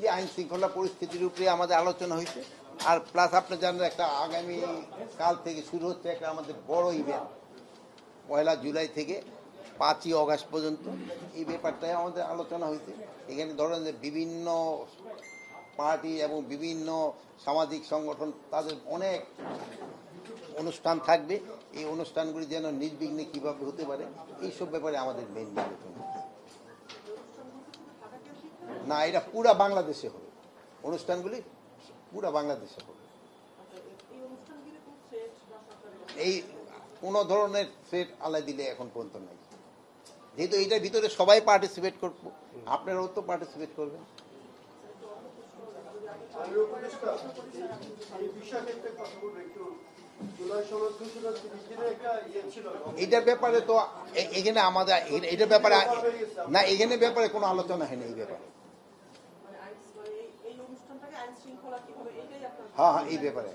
যে আইন শৃঙ্খলা পরিস্থিতির উপরে আমাদের আলোচনা হয়েছে। আর প্লাস আপনি জানেন একটা আগামী কাল থেকে শুরু হচ্ছে একটা আমাদের বড় ইভেন্ট 1 জুলাই থেকে 5 অগাস্ট পর্যন্ত। এই ব্যাপারটাই আমাদের আলোচনা হয়েছে। এখানে ধরেন যে বিভিন্ন পার্টি এবং বিভিন্ন সামাজিক সংগঠন তাদের অনেক অনুষ্ঠান থাকবে। এই অনুষ্ঠানগুলি যেন নির্বিঘ্নে কীভাবে হতে পারে এইসব ব্যাপারে আমাদের মেইন আলোচনা। না, এটা পুরা বাংলাদেশে হবে, অনুষ্ঠানগুলি পুরা বাংলাদেশে হবে। এই কোনো ধরনের থ্রেট আলাই দিলে এখন পর্যন্ত নাই, যেহেতু এইটার ভিতরে সবাই পার্টিসিপেট করবো, আপনারাও তো পার্টিসিপেট করবেন। এটার ব্যাপারে তো এখানে আমাদের এটার ব্যাপারে না, এখানে ব্যাপারে কোনো আলোচনা হয়নি এই ব্যাপারে। হ্যাঁ হ্যাঁ, এই ব্যাপারে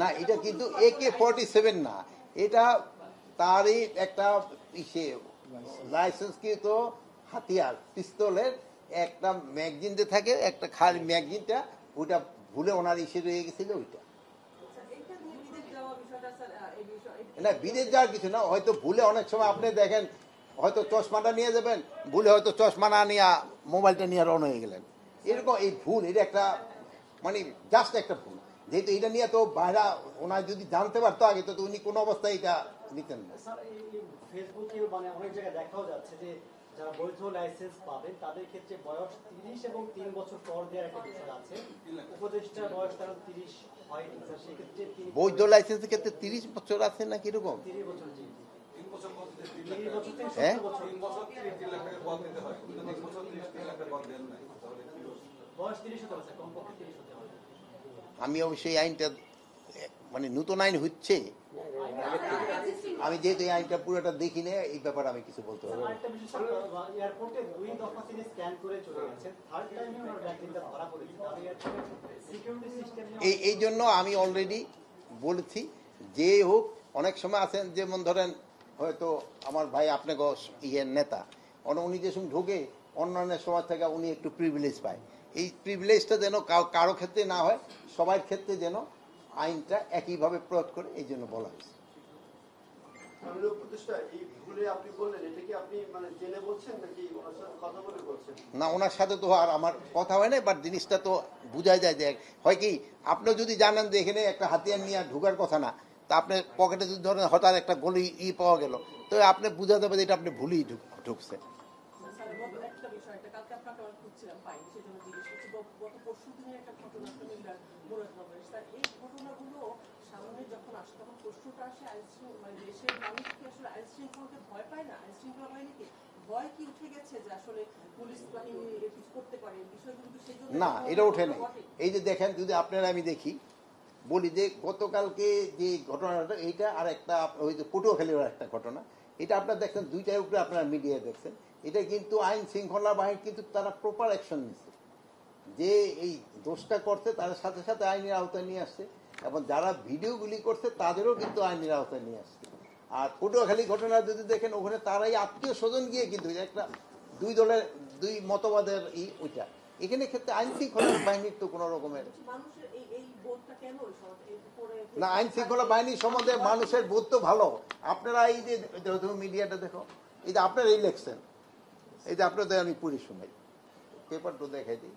না, এটা কিন্তু AK-47 না, এটা তারই একটা লাইসেন্সকৃত হাতিয়ার পিস্তলের একটা ম্যাগজিন যে থাকে, একটা খালি ম্যাগজিনটা, ওইটা ভুলে ওনার ইসে রয়ে গেছিল। ওইটা না, বিদেশ যাওয়ার কিছু না, হয়তো ভুলে অনেক সময় আপনি দেখেন হয়তো চশমাটা নিয়ে যাবেন, ভুলে হয়তো চশমা না নিয়ে মোবাইলটা নিয়ে রওনা হয়ে গেলেন, এরকম এই ভুল, এটা একটা মানে জাস্ট একটা ভুল। যেহেতু এটা নিয়ে তো বাইরা ওনার যদি জানতে পারতো আগে, তো উনি কোনো অবস্থায় এটা নিতেন না। ফেসবুকে মানে অনেক জায়গায় দেখাও যাচ্ছে যে যারা বৈধ লাইসেন্স পাবেন তাদের ক্ষেত্রে বয়স 30 এবং 3 বছর পর দেওয়ার একটা বিষয় আছে। উপদেষ্টার বয়স তার 30 হয়, সেক্ষেত্রে বৈধ লাইসেন্সের ক্ষেত্রে 30 বছর আছে না কিরকম? 30 বছর, জি, 3 বছর থেকে 7 বছর বয়স 30 হতে হবে, কমপক্ষে 30 হতে হবে। আমি অবশ্যই আইনটা মানে নতুন আইন হচ্ছে, আমি যেহেতু এই আইনটা পুরোটা দেখি না, এই ব্যাপারে আমি কিছু বলতে পারবো। এয়ারপোর্টে 2 দফা তিনি স্ক্যান করে চলে গেছেন, থার্ড টাইমে ওনার ব্যাগটা ধরা পড়েছে। তাহলে সিকিউরিটি সিস্টেম এই জন্য আমি অলরেডি বলেছি, যে হোক, অনেক সময় আছেন যেমন ধরেন হয়তো আমার ভাই আপনাকে ইয়ের নেতা, উনি যে সময় ঢোকে অন্যান্য সমাজ থেকে উনি একটু প্রিভিলেজ পায়। এই প্রিভিলেজটা যেন কারো ক্ষেত্রে না হয়, সবার ক্ষেত্রে যেন আইনটা একইভাবে প্রয়োগ করে, এই জন্য বলা হয়েছে। না, ওনার সাথে তো আর আমার কথা হয় না, বাট জিনিসটা তো বোঝা যায় যে হয় কি, আপনি যদি জানেন যে এখানে একটা হাতিয়ার নিয়ে ঢুকার কথা না, তা আপনার পকেটে যদি ধরেন হঠাৎ একটা গলি পাওয়া গেল, তো আপনি বোঝা যাবে যে এটা আপনি ভুলেই ঢুকছে। না, এটা ওঠে নাই। এই যে দেখেন, যদি আপনারা আমি দেখি বলি যে গতকালকে যে ঘটনাটা, এইটা আর একটা ওই যে পটুয়াখালীর একটা ঘটনা, এটা আপনারা দেখছেন, দুইটার উপরে আপনারা মিডিয়ায় দেখছেন। এটা কিন্তু আইন শৃঙ্খলা বাহিনী কিন্তু তারা প্রপার অ্যাকশন নিচ্ছে, যে এই দোষটা করছে তাদের সাথে সাথে আইনের আওতায় নিয়ে আসছে, এবং যারা ভিডিওগুলি করছে তাদেরও কিন্তু আইনের আওতায় নিয়ে আসছে। আর পটুয়াখালী ঘটনা যদি দেখেন, ওখানে তারাই আত্মীয় স্বজন গিয়ে কিন্তু একটা দুই দলের দুই মতবাদের ওইটা, এখানে ক্ষেত্রে আইন শৃঙ্খলা বাহিনীর তো কোনো রকমের না, আইন শৃঙ্খলা বাহিনীর সম্বন্ধে মানুষের বোধ তো ভালো। আপনারা এই যে মিডিয়াটা দেখো, এই যে আপনারা এই লেখছেন, এই যে আপনাদের আমি পড়ি শোনাই, পেপারটা দেখাই দিই,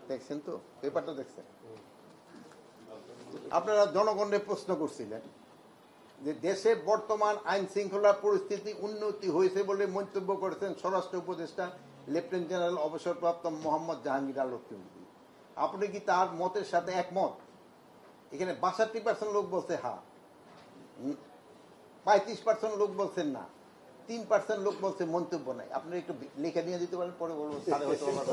দেখছেন তো পেপারটা দেখছেন? আপনারা জনগণের প্রশ্ন করছিলেন যে দেশে বর্তমান আইন শৃঙ্খলা পরিস্থিতি উন্নতি হয়েছে বলে মন্তব্য করেছেন স্বরাষ্ট্র উপদেষ্টা লেফটেন্যান্ট জেনারেল অবসরপ্রাপ্ত মোহাম্মদ জাহাঙ্গীর আলম চৌধুরী। আপনি কি তার মতের সাথে একমত? এখানে 62% লোক বলছে হ্যাঁ, 35% লোক বলছেন না, 3% লোক বলছে মন্তব্য নাই। আপনারা একটু লিখে নিয়ে দিতে পারেন, পরে বলবো স্যার হয়তো আবার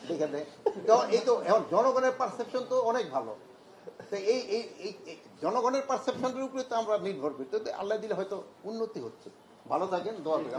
লিখে দেয়। তো এই তো এখন জনগণের পারসেপশন তো অনেক ভালো। তো এই এই এই জনগণের পারসেপশনের উপরে তো আমরা নির্ভর করি। তো আল্লাহ দিলে হয়তো উন্নতি হচ্ছে। ভালো থাকেন, দোয়া করি।